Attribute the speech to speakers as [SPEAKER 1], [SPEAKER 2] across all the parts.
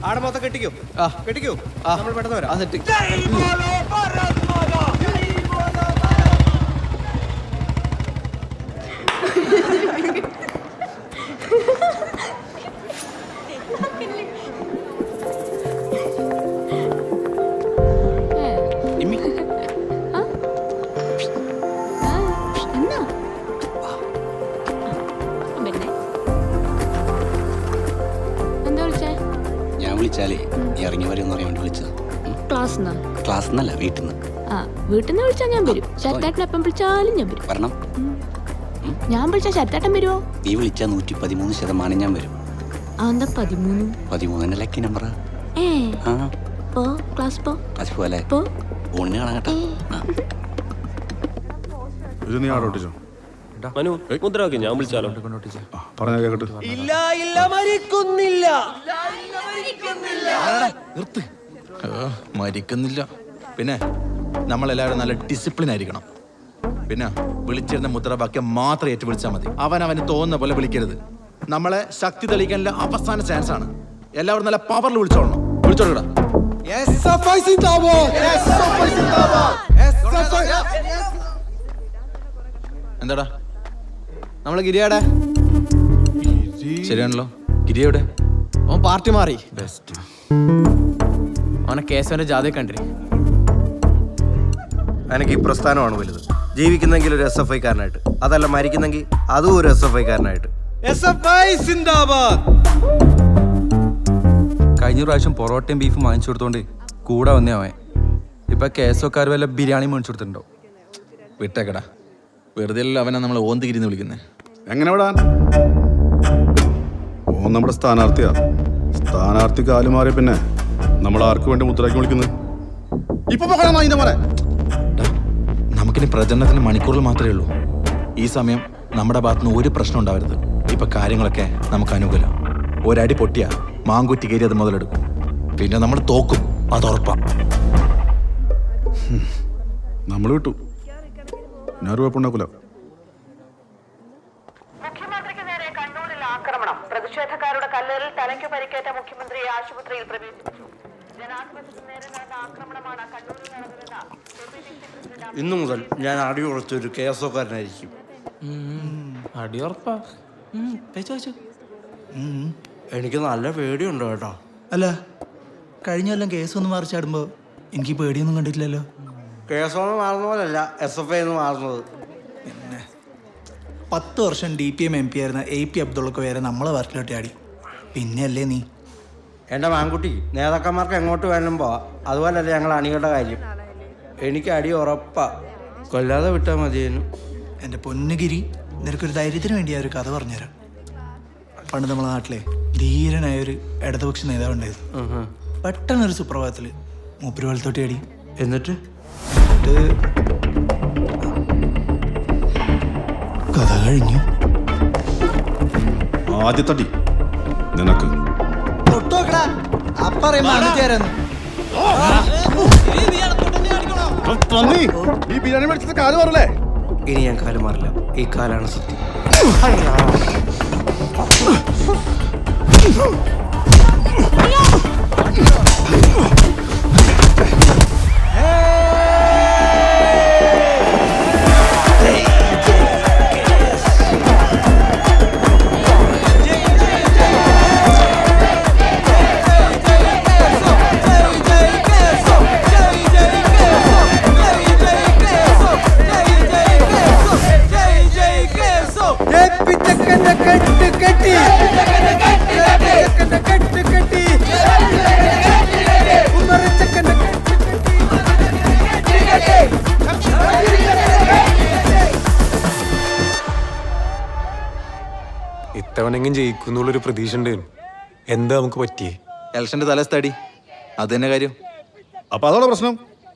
[SPEAKER 1] ആടെ മൊത്തം കെട്ടിക്കോ കെട്ടിക്കോ നമ്മൾ പെട്ടെന്ന് വരാം.
[SPEAKER 2] വിളിച്ചാലേ ഇറങ്ങി വരുമെന്ന് പറയാൻ വേണ്ടി വിളിച്ചത്. ക്ലാസ് എന്നല്ല, വീട്ടിൽ നിന്ന്.
[SPEAKER 3] വീട്ടിൽ നിന്ന് വിളിച്ചാൽ ഞാൻ വരും. ശരത്തേട്ടൻ എപ്പം വിളിച്ചാലും ഞാൻ വരും.
[SPEAKER 2] വരണം.
[SPEAKER 3] ഞാൻ വിളിച്ചാൽ ശരത്തേട്ടൻ വരുമോ?
[SPEAKER 2] നീ വിളിച്ചാൽ 113% ഞാൻ വരും.
[SPEAKER 3] എന്താ 13?
[SPEAKER 2] 13 ലക്കി നമ്പറാ.
[SPEAKER 3] ക്ലാസ്
[SPEAKER 2] പോലെ ഊണിന് കാണാൻ കേട്ടോ.
[SPEAKER 4] മുദ്രാക്കി ഞാൻ വിളിച്ചാലോ?
[SPEAKER 1] ഇല്ല ഇല്ല മരിക്കുന്നില്ല.
[SPEAKER 5] മരിക്കുന്നില്ല. പിന്നെ നമ്മളെല്ലാവരും നല്ല ഡിസിപ്ലിൻ ആയിരിക്കണം. പിന്നെ വിളിച്ചിരുന്ന മുദ്രാവാക്യം മാത്രം ഏറ്റു വിളിച്ചാൽ മതി. അവന് തോന്നുന്ന പോലെ വിളിക്കരുത്. നമ്മളെ ശക്തി തെളിയിക്കാനുള്ള അവസാന ചാൻസ് ആണ്. എല്ലാവരും നല്ല പവറിൽ വിളിച്ചോളണം. വിളിച്ചോളൂടാ. എന്താടാ
[SPEAKER 1] നമ്മള് ഗിരിയാടെ
[SPEAKER 5] ശരിയാണല്ലോ. ഗിരി എവിടെ?
[SPEAKER 1] ഓൻ പാർട്ടി മാറി.
[SPEAKER 5] ബെസ്റ്റ്.
[SPEAKER 1] അവനെ കേശവന്റെ ജാതി കണ്ടി.
[SPEAKER 6] എനിക്ക് ഈ പ്രസ്ഥാനമാണ് വലുത്. ജീവിക്കുന്നെങ്കിൽ ഒരു SFI കാരനായിട്ട്, അതല്ല മരിക്കുന്നെങ്കിൽ അതും ഒരു SFI കാരനായിട്ട്.
[SPEAKER 7] കഴിഞ്ഞ പ്രാവശ്യം പൊറോട്ടയും ബീഫും വാങ്ങിച്ചു കൊടുത്തോണ്ട് കൂടെ വന്നേ അവൻ. ഇപ്പൊ കേസോക്കാർ വല്ല ബിരിയാണി മേടിച്ചു കൊടുത്തിട്ടുണ്ടോ?
[SPEAKER 5] വിട്ടേക്കടാ. വെറുതെ അവനെ നമ്മൾ ഓന്തിരിന്ന് വിളിക്കുന്നേ.
[SPEAKER 8] എങ്ങനെ വിടാൻ? ഓൻ നമ്മുടെ സ്ഥാനാർത്ഥിയാ. സ്ഥാനാർത്ഥി കാലു മാറിയ പിന്നെ നമ്മൾ ആർക്ക് വേണ്ടി മുദ്രാക്കി വിളിക്കുന്നത്? ഇപ്പൊ
[SPEAKER 5] നമുക്കിനി പ്രചരണത്തിന് മണിക്കൂറിൽ മാത്രമേ ഉള്ളൂ. ഈ സമയം നമ്മുടെ ഭാഗത്തുനിന്ന് ഒരു പ്രശ്നം ഉണ്ടാവരുത്. ഇപ്പൊ കാര്യങ്ങളൊക്കെ നമുക്ക് അനുകൂലം. ഒരടി പൊട്ടിയ മാങ്കുറ്റി കയറി അത് മുതലെടുക്കും. പിന്നെ നമ്മൾ തോക്കും, അത് ഉറപ്പാ.
[SPEAKER 8] നമ്മൾ വിട്ടു. ഞാൻ കുഴപ്പമുണ്ടാക്കൂല.
[SPEAKER 9] മുഖ്യമന്ത്രിക്ക് നേരെ കണ്ണൂരിൽ ആക്രമണം. പ്രതിഷേധക്കാരുടെ കല്ലേറിൽ തലയ്ക്ക് പരിക്കേറ്റ മുഖ്യമന്ത്രിയെ ആശുപത്രിയിൽ പ്രവേശിപ്പിച്ചു. ജനാധിപത്യത്തിന് നേരെ നടന്ന ആക്രമണമാണ് കണ്ണൂരിൽ നടന്നതെന്ന്
[SPEAKER 6] ഇന്നു മുതൽ ഞാൻ അടിയുറച്ചൊരു കേസോക്കാരനായിരിക്കും.
[SPEAKER 1] അടിയുറപ്പാ?
[SPEAKER 6] എനിക്ക് നല്ല പേടിയുണ്ട് കേട്ടോ.
[SPEAKER 10] അല്ല, കഴിഞ്ഞ കൊല്ലം കേസൊന്നും മറിച്ചാടുമ്പോ എനിക്ക് പേടിയൊന്നും കണ്ടിട്ടില്ലല്ലോ.
[SPEAKER 6] കേസൊന്നും മാറുന്ന പോലല്ല SFI എന്ന് മാറുന്നത്.
[SPEAKER 10] പിന്നെ 10 വർഷം DPM MP ആയിരുന്ന AP അബ്ദുള്ളക്ക് വരെ നമ്മളെ പാർട്ടിലോട്ട് ആടി. പിന്നെയല്ലേ നീ?
[SPEAKER 6] എൻ്റെ മാൻകുട്ടി, നേതാക്കന്മാർക്ക് എങ്ങോട്ട് വേണം പോവാ. അതുപോലല്ലേ ഞങ്ങൾ അണികളുടെ കാര്യം. എനിക്ക് അടി ഉറപ്പാ. കൊല്ലാതെ വിട്ടാൽ മതിയേനു.
[SPEAKER 10] എൻ്റെ പൊന്നുഗിരി, നിനക്കൊരു ധൈര്യത്തിന് വേണ്ടി ഒരു കഥ പറഞ്ഞുതരാം. പണ്ട് നമ്മളെ നാട്ടിലെ ധീരനായൊരു ഇടതുപക്ഷ നേതാവ് ഉണ്ടായിരുന്നു. പെട്ടെന്നൊരു സുപ്രഭാതത്തിൽ മൂപ്പര് വലത്തോട്ടി അടി.
[SPEAKER 6] എന്നിട്ട്
[SPEAKER 10] കഥ കഴിഞ്ഞു.
[SPEAKER 8] ആദ്യത്തടി നിനക്ക്. ഈ ബിരിയാണി മേടിച്ചത് കാല് മാറല്ലേ?
[SPEAKER 6] ഇനി ഞാൻ കാല് മാറില്ല. ഈ കാലാണ് സത്യം.
[SPEAKER 4] ഇത്തവണെങ്കിലും ജയിക്കുന്നുള്ളൊരു പ്രതീക്ഷ ഉണ്ട്. എന്താ നമുക്ക് പറ്റിയേ?
[SPEAKER 5] ഇലക്ഷന്റെ തലസ്ഥാടി അത് തന്നെ കാര്യം.
[SPEAKER 8] അപ്പൊ അതോടെ പ്രശ്നം.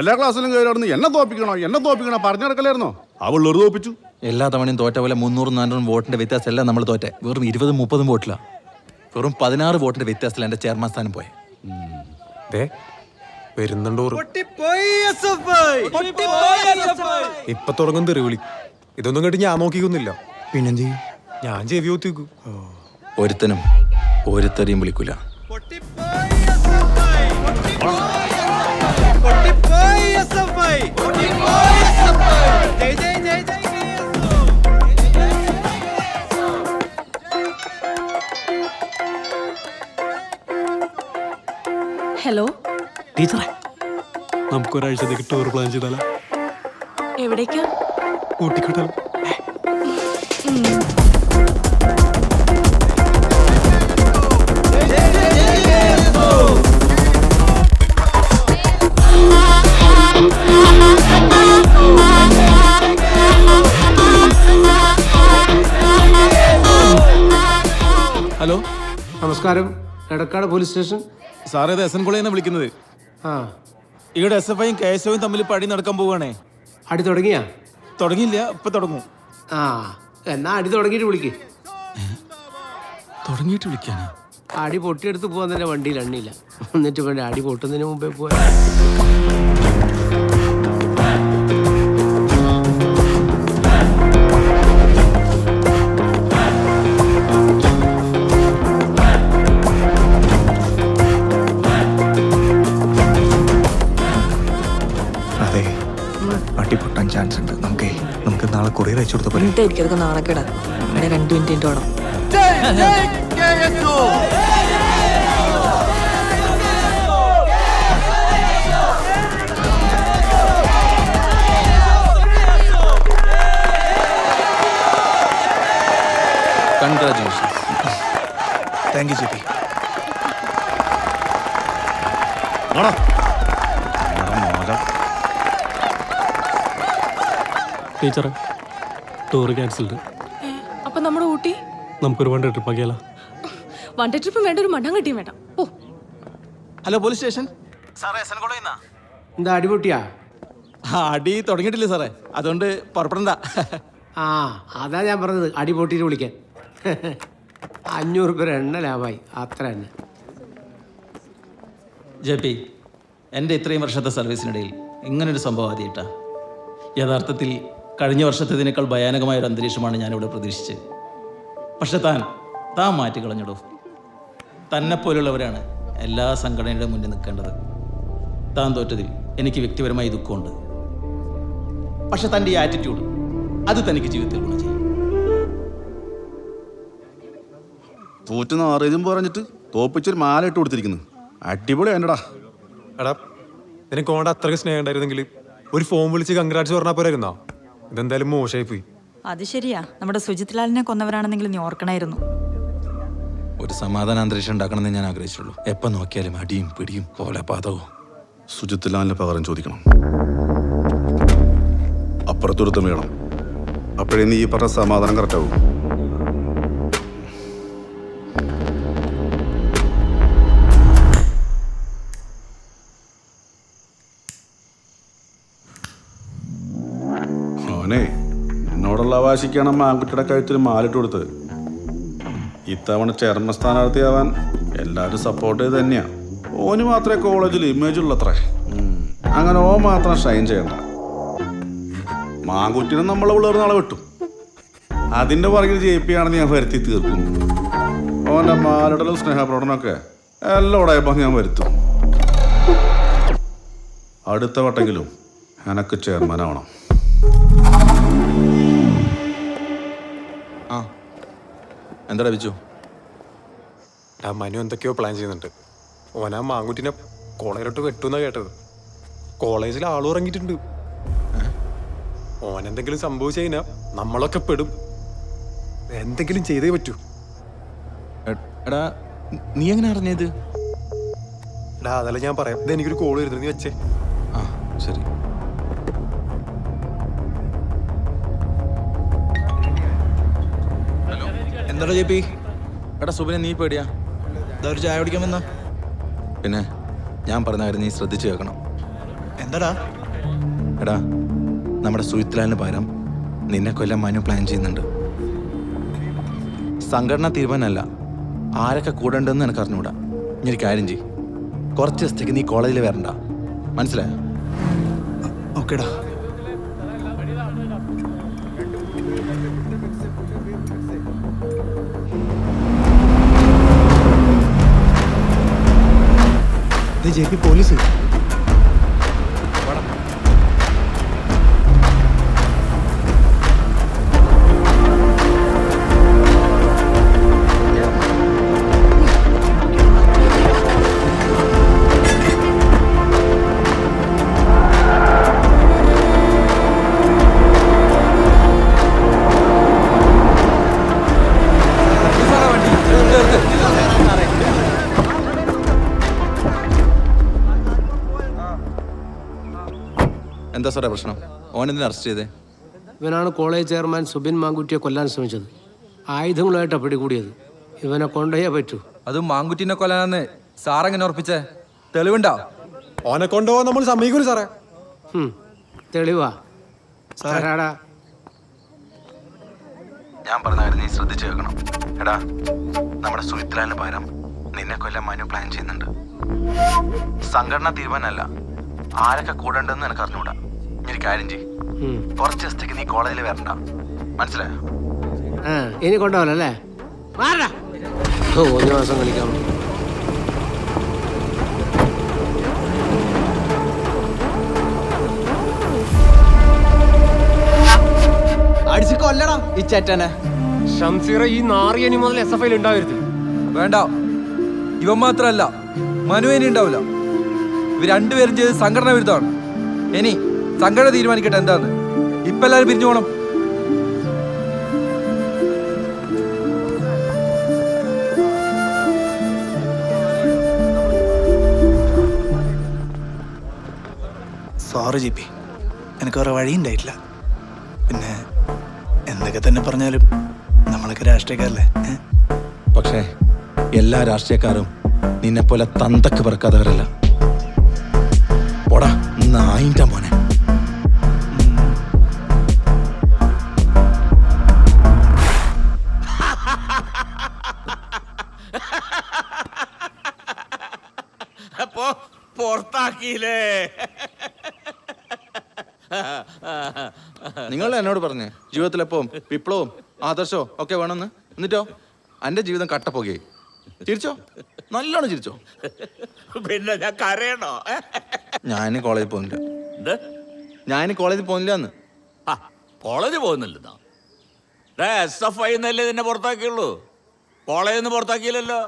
[SPEAKER 8] എല്ലാ ക്ലാസ്സിലും കയറി എന്നെ തോപ്പിക്കണോ പറഞ്ഞു നടക്കലായിരുന്നോ? അവളൊരു തോപ്പിച്ചു.
[SPEAKER 5] എല്ലാ തവണയും തോറ്റ പോലെ 300-400 വോട്ടിന്റെ വ്യത്യാസം എല്ലാം നമ്മൾ തോറ്റെ. വെറും 20-30 വോട്ടില്ല. വെറും 16 വോട്ടിന്റെ വ്യത്യാസത്തിൽ എന്റെ ചെയർമാൻ സ്ഥാനം പോയെ.
[SPEAKER 4] വരുന്നുണ്ടോ? ഇപ്പൊ തുടങ്ങും തെറിവിളി. ഇതൊന്നും കേട്ട് ഞാൻ നോക്കിക്കൊന്നില്ല.
[SPEAKER 10] പിന്നെന്ത് ചെയ്യും?
[SPEAKER 4] ഞാൻ ചെവി ഒത്തിക്കും.
[SPEAKER 5] ഒരുത്തനും ഓരോരുത്തരെയും വിളിക്കൂല.
[SPEAKER 3] ഹലോ
[SPEAKER 4] ടീച്ചറെ നമുക്കൊരാഴ്ചത്തേക്ക് ടൂർ പ്ലാൻ ചെയ്താലോ?
[SPEAKER 3] എവിടേക്കാ?
[SPEAKER 4] ഊട്ടിക്കോട്ടാലോ?
[SPEAKER 1] ഹലോ,
[SPEAKER 6] നമസ്കാരം. Edakkad police station.
[SPEAKER 5] സാറേ, ഇത് SN കോളേജിൽ വിളിക്കുന്നത്.
[SPEAKER 6] ആ,
[SPEAKER 5] ഇവിടെ SFIയും KSOയും തമ്മിൽ പടി നടക്കാൻ പോവുകയാണേ.
[SPEAKER 6] അടി തുടങ്ങിയാ?
[SPEAKER 5] തുടങ്ങിയില്ല, ഇപ്പൊ തുടങ്ങും.
[SPEAKER 6] ആ, എന്നാ അടി തുടങ്ങിയിട്ട് വിളിക്ക്.
[SPEAKER 5] തുടങ്ങിയിട്ട് വിളിക്കാനാ?
[SPEAKER 6] അടി പൊട്ടിയെടുത്ത് പോകാൻ തന്നെ വണ്ടിയിൽ എണ്ണില്ല. എന്നിട്ട് വേണ്ട അടി പൊട്ടുന്നതിന് മുമ്പേ പോയാ.
[SPEAKER 10] അതെ, അടി പൊട്ടാൻ ചാൻസ് ഉണ്ട്. നമുക്ക് നാളെ കൊറിയർ അയച്ചു കൊടുത്ത പോലെ.
[SPEAKER 3] അതൊക്കെ നാണക്കേടാ. 2 മിനിറ്റ് വേണം.
[SPEAKER 7] കൺഗ്രാജുലേഷൻ.
[SPEAKER 10] താങ്ക് യു ചേട്ടി.
[SPEAKER 4] ടീച്ചറെ, ടൂർ ക്യാൻസൽഡ്.
[SPEAKER 3] അപ്പൊ നമ്മുടെ ഊട്ടി
[SPEAKER 4] നമുക്കൊരു വൺ ഡേ ട്രിപ്പ് ആക്കിയാലോ?
[SPEAKER 3] 1 ഡേ ട്രിപ്പ് വേണ്ട, ഒരു മണ്ണാൻ കെട്ടിയും വേണ്ട. ഓ,
[SPEAKER 5] ഹലോ, പോലീസ് സ്റ്റേഷൻ. സാറേ, SN കോളേജിൽ നിന്നാ.
[SPEAKER 6] എന്താ അടി പൊട്ടിയാ?
[SPEAKER 5] അടി തുടങ്ങിയിട്ടില്ല സാറേ, അതുകൊണ്ട് പുറപ്പെടണ്ട.
[SPEAKER 6] ആ, അതാ ഞാൻ പറഞ്ഞത് അടി പൊട്ടിയിട്ട് വിളിക്കാൻ. 500 രൂപ എണ്ണ ലാഭമായി. അത്ര തന്നെ.
[SPEAKER 11] JP, എൻ്റെ ഇത്രയും വർഷത്തെ സർവീസിനിടയിൽ ഇങ്ങനൊരു സംഭവം ആദ്യമായിട്ടാ. യഥാർത്ഥത്തിൽ കഴിഞ്ഞ വർഷത്തേതിനേക്കാൾ ഭയാനകമായ ഒരു അന്തരീക്ഷമാണ് ഞാനിവിടെ പ്രതീക്ഷിച്ചത്. പക്ഷെ താൻ മാറ്റി കളഞ്ഞിടൂ. തന്നെപ്പോലുള്ളവരാണ് എല്ലാ സംഘടനയുടെ മുന്നിൽ നിൽക്കേണ്ടത്. താൻ തോറ്റതിൽ എനിക്ക് വ്യക്തിപരമായി ദുഃഖമുണ്ട്. പക്ഷെ തൻ്റെ ഈ ആറ്റിറ്റ്യൂഡ് അത് തനിക്ക് ജീവിതത്തിൽ ഗുണം ചെയ്യും.
[SPEAKER 8] തോറ്റുന്ന ആറേജും പറഞ്ഞിട്ട് തോപ്പിച്ചൊരു മാല ഇട്ട് കൊടുത്തിരിക്കുന്നു. അടിപൊളി എന്നടാ.
[SPEAKER 4] എടാ, നിനക്ക് ഓണ്ട അത്രയ്ക്ക് സ്നേഹം ഉണ്ടായിരുന്നെങ്കിൽ ഒരു ഫോം വിളിച്ച് കൺഗ്രാറ്റ്സ് പറഞ്ഞാൽ പോരായിരുന്നോ? ഇതെന്തായാലും മോശമായി പോയി.
[SPEAKER 3] അത് ശരിയാ. നമ്മുടെ സുജിത് ലാലിനെ കൊന്നവരാണെന്നെങ്കിൽ നീ ഓർക്കണായിരുന്നു.
[SPEAKER 5] ഒരു സമാധാന അന്തരീക്ഷം ഉണ്ടാക്കണമെന്ന് ഞാൻ ആഗ്രഹിച്ചുള്ളൂ. എപ്പോൾ നോക്കിയാലും അടിയും പിടിയും കൊലപാതകവും.
[SPEAKER 8] സുജിത്തിലാലിന് പകരം ചോദിക്കണം. അപ്പുറത്തൊരുത്തം വേണം. അപ്പോഴേ നീ ഈ പറഞ്ഞ സമാധാനം കറക്റ്റാവും. മോനെ, എന്നോടുള്ള വാശിക്കാണ് ആൺകുട്ടിയുടെ കഴുത്തിൽ മാലിട്ട് കൊടുത്തത്. ഇത്തവണ ചെയർമാൻ സ്ഥാനാർത്ഥിയാവാൻ എല്ലാവരും സപ്പോർട്ട് ചെയ്ത് തന്നെയാ. ഓന് മാത്രമേ കോളേജിൽ ഇമേജ് ഉള്ളത്രേ. അങ്ങനെ ഓ മാത്രം ഷൈൻ ചെയ്യണ്ട. മാങ്കുറ്റിനെ നമ്മളെ പിള്ളേർ നാളെ വിട്ടു. അതിൻ്റെ പുറകിൽ JP ആണെന്ന് ഞാൻ വരുത്തി തീർക്കും. ഓൻ്റെ മാലിടലും സ്നേഹപ്രകടനമൊക്കെ എല്ലാം ഉടയപ്പോൾ ഞാൻ വരുത്തും. അടുത്ത വട്ടെങ്കിലും എനക്ക് ചെയർമാനാവണം.
[SPEAKER 5] ആ, എന്താ ലഭിച്ചു?
[SPEAKER 4] മനു എന്തൊക്കെയോ പ്ലാൻ ചെയ്യുന്നുണ്ട്. ഓനാ മാങ്കുട്ടിനെ കോളേജിലോട്ട് വെട്ടുന്നാ കേട്ടത്. കോളേജിൽ ആളും ഇറങ്ങിയിട്ടുണ്ട്. ഓനെന്തെങ്കിലും സംഭവിച്ചു കഴിഞ്ഞാൽ നമ്മളൊക്കെ പെടും. എന്തെങ്കിലും ചെയ്തേ പറ്റൂ.
[SPEAKER 5] എടാ, നീ എങ്ങനെ അറിഞ്ഞത്?
[SPEAKER 4] എടാ, അതല്ല ഞാൻ പറയാം. ഇത് എനിക്കൊരു കോള് വരുന്നത്, നീ വെച്ചേ.
[SPEAKER 5] ആ, ശരി.
[SPEAKER 10] എന്താടാ JP?
[SPEAKER 5] എടാ സുബിനെ, നീ പേടിയാ?
[SPEAKER 10] ഒരു ചായ കുടിക്കാൻ വന്നാ?
[SPEAKER 5] പിന്നെ ഞാൻ പറഞ്ഞ കാര്യം നീ ശ്രദ്ധിച്ചു കേൾക്കണം.
[SPEAKER 10] എന്താടാ?
[SPEAKER 5] എടാ, നമ്മുടെ സുജിത്ലാലിന് പകരം നിന്നെ കൊല്ലാൻ മനു പ്ലാൻ ചെയ്യുന്നുണ്ട്. സംഘടന തീരുമാനമല്ല, ആരൊക്കെ കൂടെ ഉണ്ടെന്ന് എനിക്ക് അറിഞ്ഞുകൂടാ. ഇനി ഒരു കാര്യം ചെയ്യ്, കുറച്ച് ദിവസത്തേക്ക് നീ കോളേജിൽ വരണ്ട, മനസ്സിലായോ?
[SPEAKER 10] ഓക്കേടാ. ഇത് ജെ പി പോലീസ്.
[SPEAKER 5] എന്താ സാറേ പ്രശ്നം? ഓനെന്തിനാ അറസ്റ്റ് ചെയ്തേ?
[SPEAKER 6] ഇവനാണ് കോളേജ് ചെയർമാൻ സുബിൻ മാങ്കുറ്റിയെ കൊല്ലാൻ ശ്രമിച്ചത്. ആയുധങ്ങളുമായിട്ടാണ് പിടികൂടിയത്. ഇവനെ കൊണ്ടുപോയേ പറ്റൂ.
[SPEAKER 7] അത് മാങ്കുറ്റിനെ കൊല്ലാന്ന് സാറെങ്ങനെ ഉറപ്പിച്ചേ? തെളിവുണ്ടോ?
[SPEAKER 4] ഓനെ കൊണ്ടുപോകാൻ നമ്മൾ സമ്മതിക്കൂല സാറേ.
[SPEAKER 6] തെളിവാ സാറാടാ.
[SPEAKER 5] ഞാൻ പറഞ്ഞ കാര്യം നീ ശ്രദ്ധിച്ചു കേൾക്കണം. എടാ, നമ്മുടെ സുമിത്രാലിന് പകരം നിന്നെ കൊല്ലാൻ മനു പ്ലാൻ ചെയ്യുന്നുണ്ട്. സംഘടന തീരുമാനമല്ല, ആരൊക്കെ കൂടെ ഉണ്ടെന്ന് എനിക്ക് അറിഞ്ഞൂടാ. ഒരു കാര്യം ചെയ്യും, കുറച്ച് ദിവസത്തേക്ക് നീ കോളേജിൽ വരണ്ട, മനസ്സിലായോ?
[SPEAKER 6] ഇനി കൊണ്ടുപോകലല്ലേ? ഒരു മാസം കളിക്കാം.
[SPEAKER 1] അടിച്ച് കൊല്ലടാ ഈ ചേട്ടനെ.
[SPEAKER 4] ഷംസീറ, ഈ നാറിയനി മുതൽ SFI ഉണ്ടാവരുത്.
[SPEAKER 7] വേണ്ട, ഇവൻ മാത്രമല്ല മനുവേനി ഉണ്ടാവില്ല. ഇവർ രണ്ടുപേരും ചെയ്ത് സംഘടന വിരുദ്ധമാണ്. ഇനി സംഘടന തീരുമാനിക്കട്ടെ എന്താന്ന്. ഇപ്പൊ എല്ലാവരും പിരിഞ്ഞു പോണം.
[SPEAKER 10] സോറി ജി പി, എനിക്ക് വേറെ വഴിയുണ്ടായിട്ടില്ല. പിന്നെ എന്തൊക്കെ തന്നെ പറഞ്ഞാലും നമ്മളൊക്കെ രാഷ്ട്രീയക്കാരല്ലേ.
[SPEAKER 5] പക്ഷേ എല്ലാ രാഷ്ട്രീയക്കാരും നിന്നെ പോലെ തന്തക്ക് പറക്കാത്തവരല്ല. പോടാ നായിന്റെ മോനെ.
[SPEAKER 2] അപ്പോ പുറത്താക്കിയില്ലേ?
[SPEAKER 5] നിങ്ങൾ എന്നോട് പറഞ്ഞേ ജീവിതത്തിലെപ്പം വിപ്ലവവും ആദർശവും ഒക്കെ വേണമെന്ന്. എന്നിട്ടോ എൻ്റെ ജീവിതം കട്ടപ്പോകെ. ചിരിച്ചോ, നല്ലോണം ചിരിച്ചോ.
[SPEAKER 2] പിന്നെ ഞാൻ കരയണോ?
[SPEAKER 5] ഞാൻ കോളേജിൽ പോകുന്നില്ല. ഞാൻ കോളേജിൽ പോകുന്നില്ല എന്ന്.
[SPEAKER 2] കോളേജ് പോകുന്നില്ലെന്നോ? SFI എന്നല്ലേ നിന്നെ പുറത്താക്കിയുള്ളൂ, കോളേജിൽ നിന്ന് പുറത്താക്കിയില്ലല്ലോ.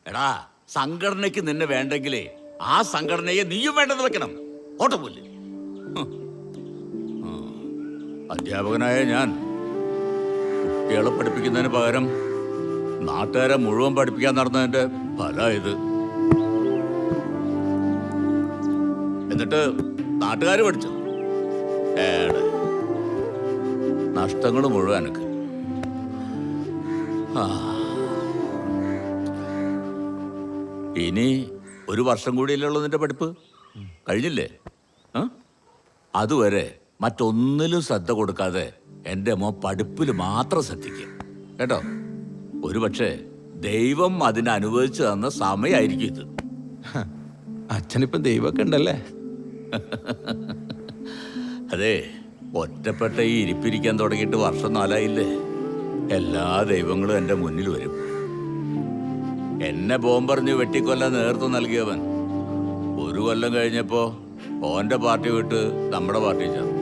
[SPEAKER 2] എടാ, സംഘടനയ്ക്ക് നിന്നെ വേണ്ടെങ്കിലേ ആ സംഘടനയെ നീയും വേണ്ടെന്ന് വെക്കണം. ഓട്ടപ്പുല്ല്. അധ്യാപകനായ ഞാൻ കുട്ടികളെ പഠിപ്പിക്കുന്നതിന് പകരം നാട്ടുകാരെ മുഴുവൻ പഠിപ്പിക്കാൻ നടന്നതിന്റെ ഫലം ഇത്. എന്നിട്ട് നാട്ടുകാർ പഠിച്ചു. നഷ്ടങ്ങൾ മുഴുവൻ എനിക്ക്. ഇനി ഒരു വർഷം കൂടിയല്ലേ ഉള്ളൂ നിന്റെ പഠിപ്പ്. കഴിഞ്ഞില്ലേ? അതുവരെ മറ്റൊന്നിലും ശ്രദ്ധ കൊടുക്കാതെ എൻ്റെ മോൻ പഠിപ്പിൽ മാത്രം ശ്രദ്ധിക്കുക കേട്ടോ. ഒരുപക്ഷെ ദൈവം അതിന് അനുവദിച്ചു തന്ന സമയമായിരിക്കും ഇത്.
[SPEAKER 5] അച്ഛനിപ്പം ദൈവമൊക്കെ ഉണ്ടല്ലേ?
[SPEAKER 2] അതെ, ഒറ്റപ്പെട്ട ഈ ഇരിപ്പിരിക്കാൻ തുടങ്ങിയിട്ട് വർഷം 4 ആയില്ലേ. എല്ലാ ദൈവങ്ങളും എൻ്റെ മുന്നിൽ വരും. എന്നെ ബോംബെറിഞ്ഞ് വെട്ടിക്കൊല്ലാൻ നേതൃത്വം നൽകിയവൻ 1 കൊല്ലം കഴിഞ്ഞപ്പോ ഓന്റെ പാർട്ടി വിട്ട് നമ്മുടെ പാർട്ടി ചേർന്നു.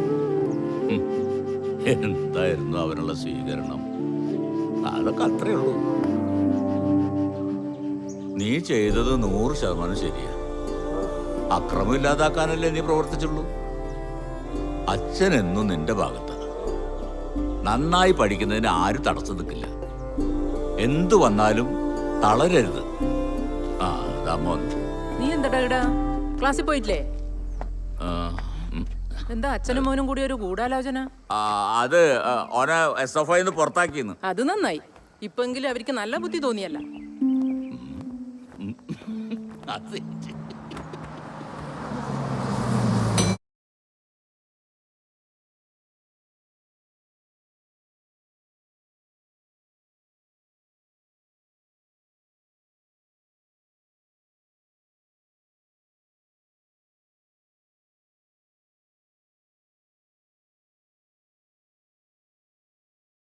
[SPEAKER 2] എന്തായിരുന്നു അവനുള്ള സ്വീകരണം? അതൊക്കെ അത്രേ ഉള്ളൂ. നീ ചെയ്തത് 100% ശരിയാ. അക്രമം ഇല്ലാതാക്കാനല്ലേ നീ പ്രവർത്തിച്ചുള്ളൂ. അച്ഛൻ എന്നും നിന്റെ ഭാഗത്താണ്. നന്നായി പഠിക്കുന്നതിന് ആരും തടസ്സം നിൽക്കില്ല. എന്തു വന്നാലും തളരരുത്.
[SPEAKER 9] നീ എന്താ ക്ലാസ്സിൽ പോയിട്ടില്ലേ? എന്താ അച്ഛനും മോനും കൂടി ഒരു ഗൂഢാലോചന?
[SPEAKER 2] അത് ഓനെ SFI പുറത്താക്കിന്ന്.
[SPEAKER 9] അത് നന്നായി. ഇപ്പെങ്കിലും അവർക്ക് നല്ല ബുദ്ധി തോന്നിയല്ല.
[SPEAKER 2] അതെ.